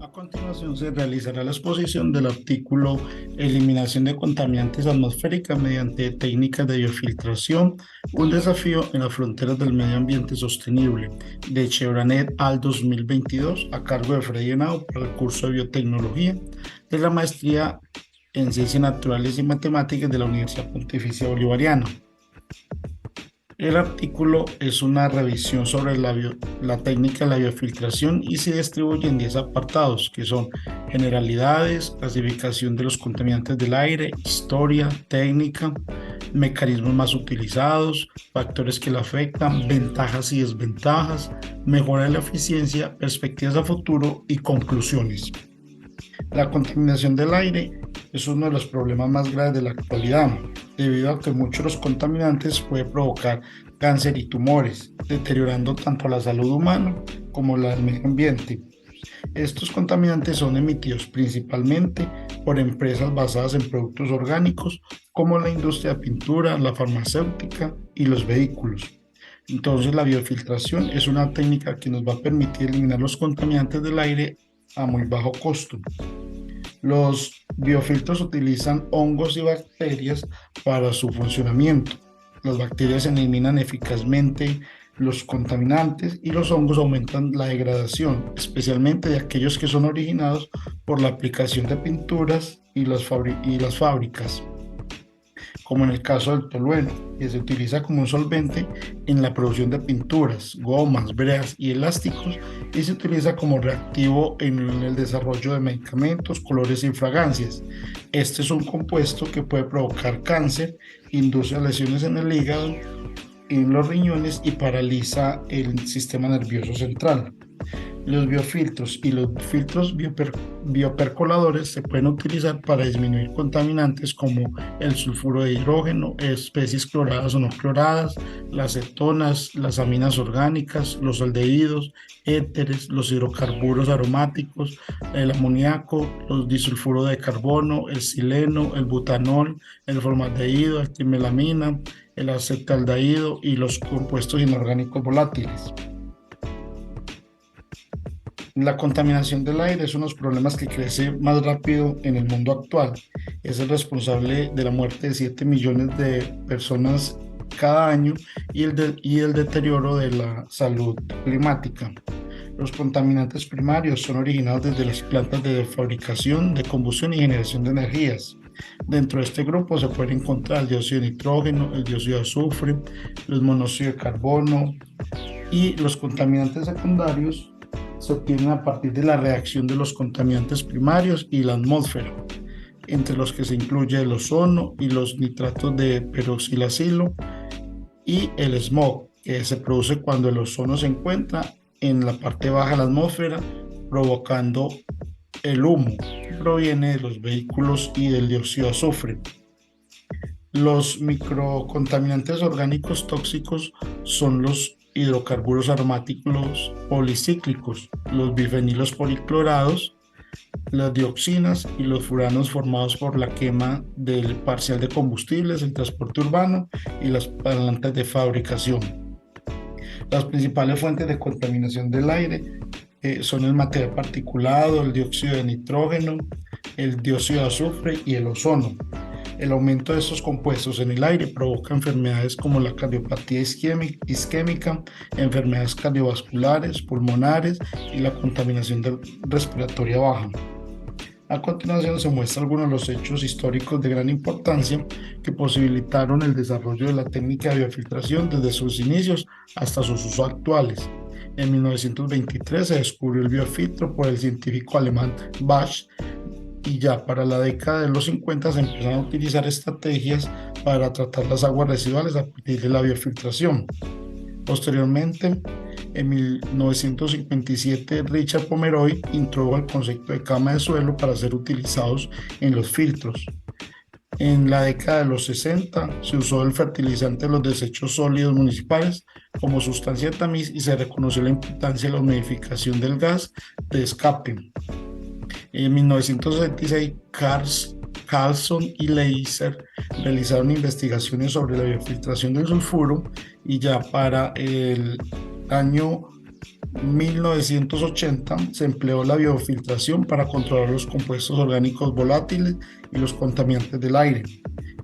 A continuación se realizará la exposición del artículo Eliminación de contaminantes atmosféricas mediante técnicas de biofiltración, un desafío en las fronteras del medio ambiente sostenible, de Chevrolet al 2022, a cargo de Freddy Henao para el curso de biotecnología de la maestría en Ciencias Naturales y Matemáticas de la Universidad Pontificia Bolivariana. El artículo es una revisión sobre la técnica de la biofiltración y se distribuye en 10 apartados, que son generalidades, clasificación de los contaminantes del aire, historia, técnica, mecanismos más utilizados, factores que la afectan, ventajas y desventajas, mejora de la eficiencia, perspectivas a futuro y conclusiones. La contaminación del aire es uno de los problemas más graves de la actualidad, debido a que muchos de los contaminantes pueden provocar cáncer y tumores, deteriorando tanto la salud humana como la del medio ambiente. Estos contaminantes son emitidos principalmente por empresas basadas en productos orgánicos, como la industria de pintura, la farmacéutica y los vehículos. Entonces, la biofiltración es una técnica que nos va a permitir eliminar los contaminantes del aire a muy bajo costo. Los biofiltros utilizan hongos y bacterias para su funcionamiento. Las bacterias eliminan eficazmente los contaminantes y los hongos aumentan la degradación, especialmente de aquellos que son originados por la aplicación de pinturas y las fábricas, como en el caso del tolueno, que se utiliza como un solvente en la producción de pinturas, gomas, brea y elásticos, y se utiliza como reactivo en el desarrollo de medicamentos, colores y fragancias. Este es un compuesto que puede provocar cáncer, induce lesiones en el hígado, en los riñones y paraliza el sistema nervioso central. Los biofiltros y los filtros biopercoladores se pueden utilizar para disminuir contaminantes como el sulfuro de hidrógeno, especies cloradas o no cloradas, las cetonas, las aminas orgánicas, los aldehídos, éteres, los hidrocarburos aromáticos, el amoníaco, los disulfuro de carbono, el sileno, el butanol, el formaldehído, el trimelamina, el acetaldehído y los compuestos inorgánicos volátiles. La contaminación del aire es uno de los problemas que crece más rápido en el mundo actual. Es el responsable de la muerte de 7 millones de personas cada año y el deterioro de la salud climática. Los contaminantes primarios son originados desde las plantas de fabricación, de combustión y generación de energías. Dentro de este grupo se pueden encontrar el dióxido de nitrógeno, el dióxido de azufre, los monóxidos de carbono y los contaminantes secundarios se obtienen a partir de la reacción de los contaminantes primarios y la atmósfera, entre los que se incluye el ozono y los nitratos de peroxilacilo y el smog, que se produce cuando el ozono se encuentra en la parte baja de la atmósfera, provocando el humo que proviene de los vehículos y del dióxido de azufre. Los microcontaminantes orgánicos tóxicos son los hidrocarburos aromáticos policíclicos, los bifenilos policlorados, las dioxinas y los furanos formados por la quema del parcial de combustibles, el transporte urbano y las plantas de fabricación. Las principales fuentes de contaminación del aire son el material particulado, el dióxido de nitrógeno, el dióxido de azufre y el ozono. El aumento de estos compuestos en el aire provoca enfermedades como la cardiopatía isquémica, enfermedades cardiovasculares, pulmonares y la contaminación respiratoria baja. A continuación se muestran algunos de los hechos históricos de gran importancia que posibilitaron el desarrollo de la técnica de biofiltración desde sus inicios hasta sus usos actuales. En 1923 se descubrió el biofiltro por el científico alemán Bach, y ya para la década de los 50 se empezaron a utilizar estrategias para tratar las aguas residuales a partir de la biofiltración. Posteriormente, en 1957, Richard Pomeroy introdujo el concepto de cama de suelo para ser utilizados en los filtros. En la década de los 60 se usó el fertilizante de los desechos sólidos municipales como sustancia de tamiz y se reconoció la importancia de la humidificación del gas de escape. En 1976, Carlson y Leiser realizaron investigaciones sobre la biofiltración del sulfuro y ya para el año 1980 se empleó la biofiltración para controlar los compuestos orgánicos volátiles y los contaminantes del aire.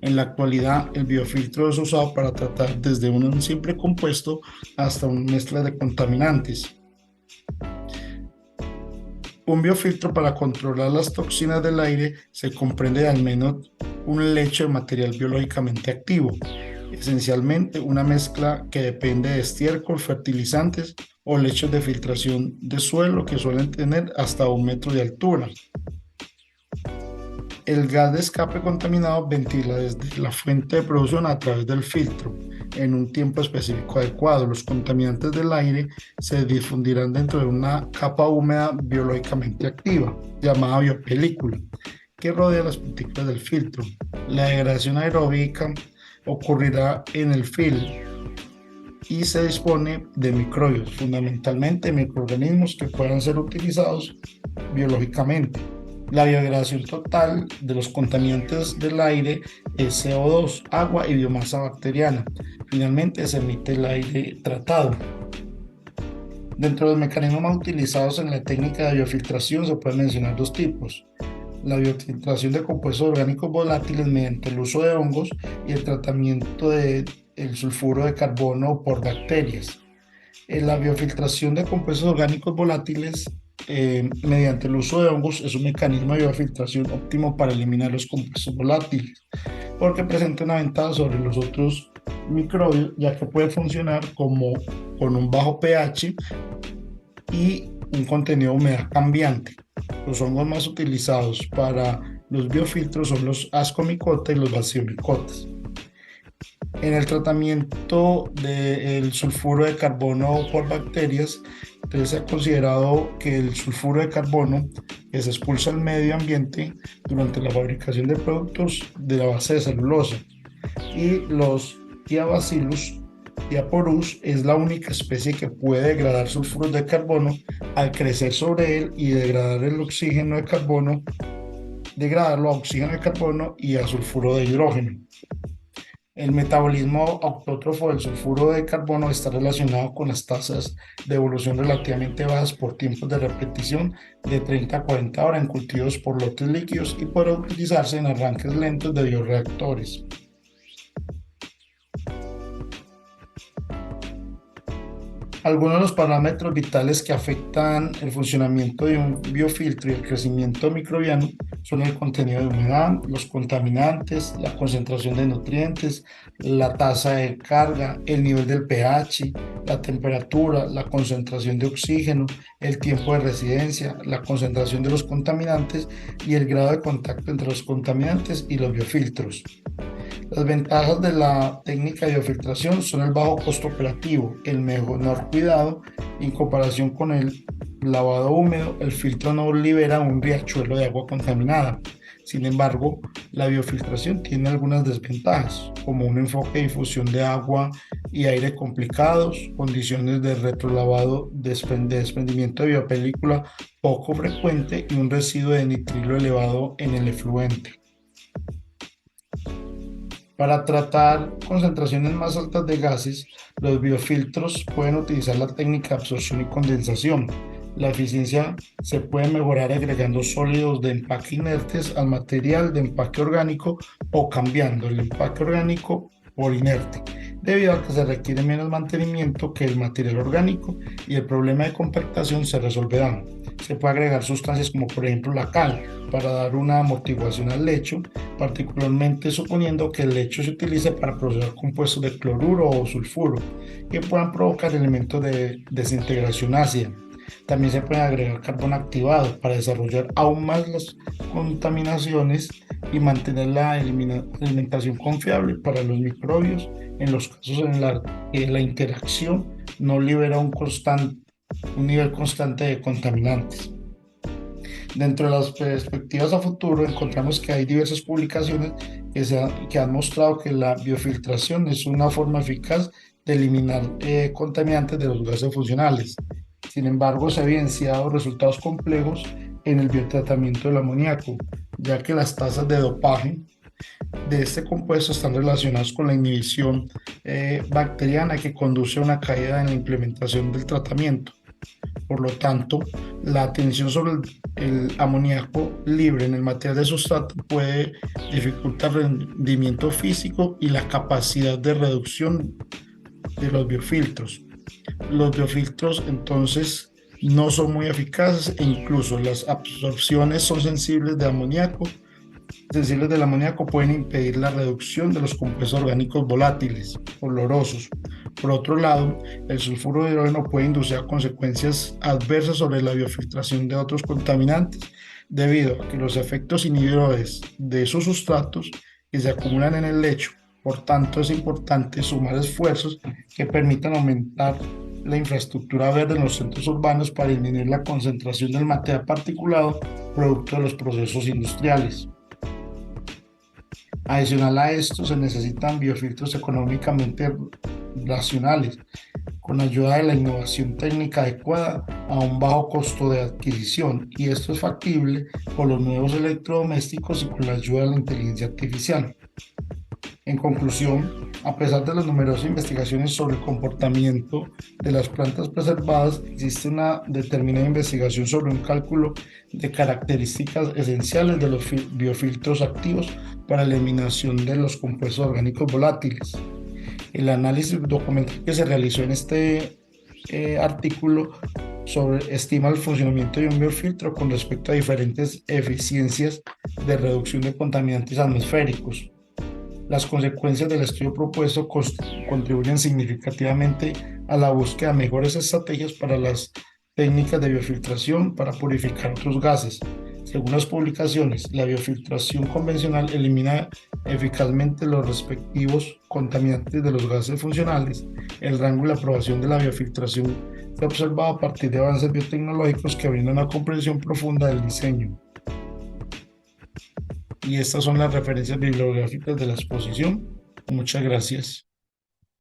En la actualidad, el biofiltro es usado para tratar desde un simple compuesto hasta una mezcla de contaminantes. Un biofiltro para controlar las toxinas del aire se comprende de al menos un lecho de material biológicamente activo, esencialmente una mezcla que depende de estiércol, fertilizantes o lechos de filtración de suelo que suelen tener hasta 1 metro de altura. El gas de escape contaminado ventila desde la fuente de producción a través del filtro en un tiempo específico adecuado. Los contaminantes del aire se difundirán dentro de una capa húmeda biológicamente activa, llamada biopelícula, que rodea las partículas del filtro. La degradación aeróbica ocurrirá en el film y se dispone de microbios, fundamentalmente microorganismos que puedan ser utilizados biológicamente. La biodegradación total de los contaminantes del aire es CO2, agua y biomasa bacteriana. Finalmente se emite el aire tratado. Dentro de los mecanismos más utilizados en la técnica de biofiltración se pueden mencionar dos tipos: la biofiltración de compuestos orgánicos volátiles mediante el uso de hongos y el tratamiento del sulfuro de carbono por bacterias. La biofiltración de compuestos orgánicos volátiles mediante el uso de hongos es un mecanismo de biofiltración óptimo para eliminar los compuestos volátiles, porque presenta una ventaja sobre los otros microbios, ya que puede funcionar como con un bajo pH y un contenido de humedad cambiante. Los hongos más utilizados para los biofiltros son los ascomicotas y los bacillomicotas. En el tratamiento del sulfuro de carbono por bacterias, entonces se ha considerado que el sulfuro de carbono que se expulsa al medio ambiente durante la fabricación de productos de la base de celulosa y los Diabacillus diaporus es la única especie que puede degradar sulfuros de carbono al crecer sobre él y degradar el oxígeno de carbono, degradarlo a oxígeno de carbono y a sulfuro de hidrógeno. El metabolismo autótrofo del sulfuro de carbono está relacionado con las tasas de evolución relativamente bajas por tiempos de repetición de 30 a 40 horas en cultivos por lotes líquidos y puede utilizarse en arranques lentos de bioreactores. Algunos de los parámetros vitales que afectan el funcionamiento de un biofiltro y el crecimiento microbiano son el contenido de humedad, los contaminantes, la concentración de nutrientes, la tasa de carga, el nivel del pH, la temperatura, la concentración de oxígeno, el tiempo de residencia, la concentración de los contaminantes y el grado de contacto entre los contaminantes y los biofiltros. Las ventajas de la técnica de biofiltración son el bajo costo operativo, el menor cuidado en comparación con el lavado húmedo. El filtro no libera un riachuelo de agua contaminada. Sin embargo, la biofiltración tiene algunas desventajas, como un enfoque de difusión de agua y aire complicados, condiciones de retrolavado, desprendimiento de biopelícula poco frecuente y un residuo de nitrilo elevado en el efluente. Para tratar concentraciones más altas de gases, los biofiltros pueden utilizar la técnica de absorción y condensación. La eficiencia se puede mejorar agregando sólidos de empaque inertes al material de empaque orgánico o cambiando el empaque orgánico por inerte, debido a que se requiere menos mantenimiento que el material orgánico y el problema de compactación se resolverá. Se puede agregar sustancias como por ejemplo la cal para dar una amortiguación al lecho, particularmente suponiendo que el lecho se utilice para procesar compuestos de cloruro o sulfuro que puedan provocar elementos de desintegración ácida. También se puede agregar carbón activado para desarrollar aún más las contaminaciones y mantener la alimentación confiable para los microbios en los casos en los que la interacción no libera un nivel constante de contaminantes. Dentro de las perspectivas a futuro, encontramos que hay diversas publicaciones que han mostrado que la biofiltración es una forma eficaz de eliminar contaminantes de los gases funcionales. Sin embargo, se han evidenciado resultados complejos en el biotratamiento del amoníaco, ya que las tasas de dopaje de este compuesto están relacionadas con la inhibición bacteriana que conduce a una caída en la implementación del tratamiento. Por lo tanto, la atención sobre el amoníaco libre en el material de sustrato puede dificultar el rendimiento físico y la capacidad de reducción de los biofiltros. Los biofiltros entonces no son muy eficaces e incluso las absorciones son sensibles del amoníaco pueden impedir la reducción de los compuestos orgánicos volátiles, olorosos. Por otro lado, el sulfuro de hidrógeno puede inducir a consecuencias adversas sobre la biofiltración de otros contaminantes, debido a que los efectos inhibidores de sus sustratos que se acumulan en el lecho. Por tanto, es importante sumar esfuerzos que permitan aumentar la infraestructura verde en los centros urbanos para disminuir la concentración del material particulado producto de los procesos industriales. Adicional a esto, se necesitan biofiltros económicamente racionales, con ayuda de la innovación técnica adecuada a un bajo costo de adquisición, y esto es factible con los nuevos electrodomésticos y con la ayuda de la inteligencia artificial. En conclusión, a pesar de las numerosas investigaciones sobre el comportamiento de las plantas preservadas, existe una determinada investigación sobre un cálculo de características esenciales de los biofiltros activos para la eliminación de los compuestos orgánicos volátiles. El análisis documental que se realizó en este artículo estima el funcionamiento de un biofiltro con respecto a diferentes eficiencias de reducción de contaminantes atmosféricos. Las consecuencias del estudio propuesto contribuyen significativamente a la búsqueda de mejores estrategias para las técnicas de biofiltración para purificar otros gases. Según las publicaciones, la biofiltración convencional elimina eficazmente los respectivos contaminantes de los gases funcionales. El rango y la aprobación de la biofiltración se ha observado a partir de avances biotecnológicos que brindan una comprensión profunda del diseño. Y estas son las referencias bibliográficas de la exposición. Muchas gracias.